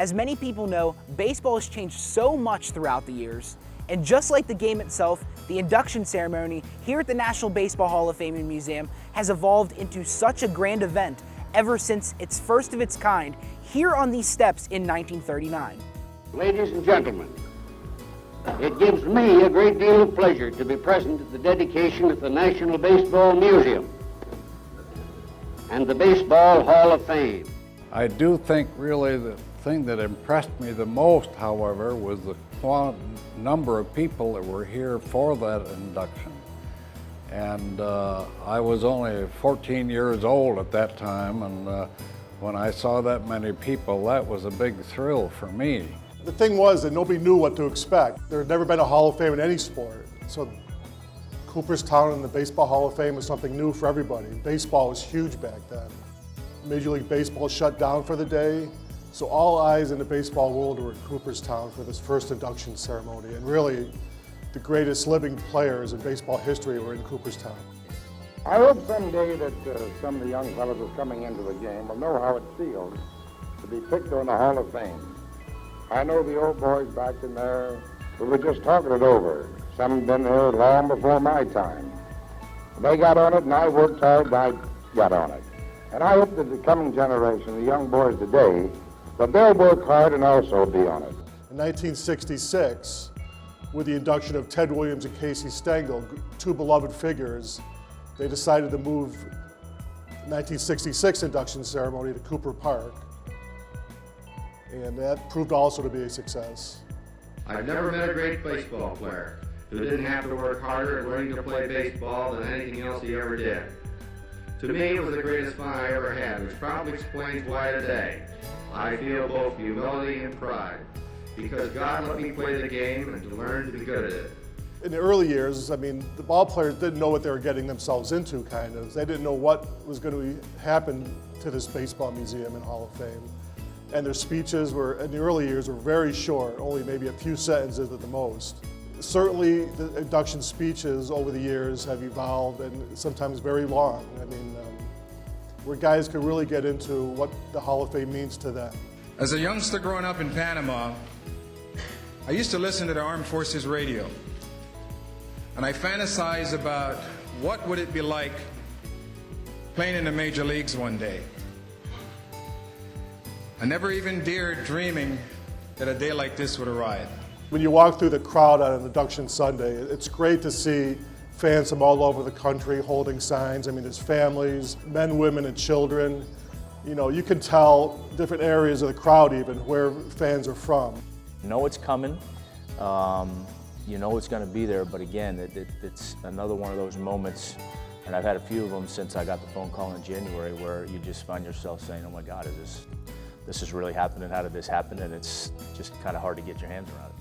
As many people know, baseball has changed so much throughout the years, and just like the game itself, the induction ceremony here at the National Baseball Hall of Fame and Museum has evolved into such a grand event ever since its first of its kind here on these steps in 1939. Ladies and gentlemen, it gives me a great deal of pleasure to be present at the dedication of the National Baseball Museum and the Baseball Hall of Fame. I do think really the thing that impressed me the most, however, was the number of people that were here for that induction. And I was only 14 years old at that time, and when I saw that many people, that was a big thrill for me. The thing was that nobody knew what to expect. There had never been a Hall of Fame in any sport. So Cooperstown and the Baseball Hall of Fame was something new for everybody. Baseball was huge back then. Major League Baseball shut down for the day, so all eyes in the baseball world were in Cooperstown for this first induction ceremony. And really, the greatest living players in baseball history were in Cooperstown. I hope someday that some of the young fellows that's coming into the game will know how it feels to be picked on the Hall of Fame. I know the old boys back in there, we were just talking it over. Some have been there long before my time. They got on it and I worked hard and I got on it. And I hope that the coming generation, the young boys today, that they'll work hard and also be on it. In 1966, with the induction of Ted Williams and Casey Stengel, two beloved figures, they decided to move the 1966 induction ceremony to Cooper Park. And that proved also to be a success. I've never met a great baseball player who didn't have to work harder at learning to play baseball than anything else he ever did. To me, it was the greatest fun I ever had, which probably explains why today I feel both humility and pride, because God let me play the game and to learn to be good at it. In the early years, I mean, the ball players didn't know what they were getting themselves into, kind of. They didn't know what was going to happen to this baseball museum and Hall of Fame. And their speeches were, in the early years, were very short, only maybe a few sentences at the most. Certainly, the induction speeches over the years have evolved and sometimes very long. I mean, where guys could really get into what the Hall of Fame means to them. As a youngster growing up in Panama, I used to listen to the Armed Forces radio. And I fantasized about what would it be like playing in the major leagues one day. I never even dared dreaming that a day like this would arrive. When you walk through the crowd on an induction Sunday, it's great to see fans from all over the country holding signs. I mean, there's families, men, women, and children. You know, you can tell different areas of the crowd even where fans are from. You know it's coming. You know it's going to be there, but again, it's another one of those moments, and I've had a few of them since I got the phone call in January, where you just find yourself saying, oh my God, this is really happening? How did this happen? And it's just kind of hard to get your hands around it.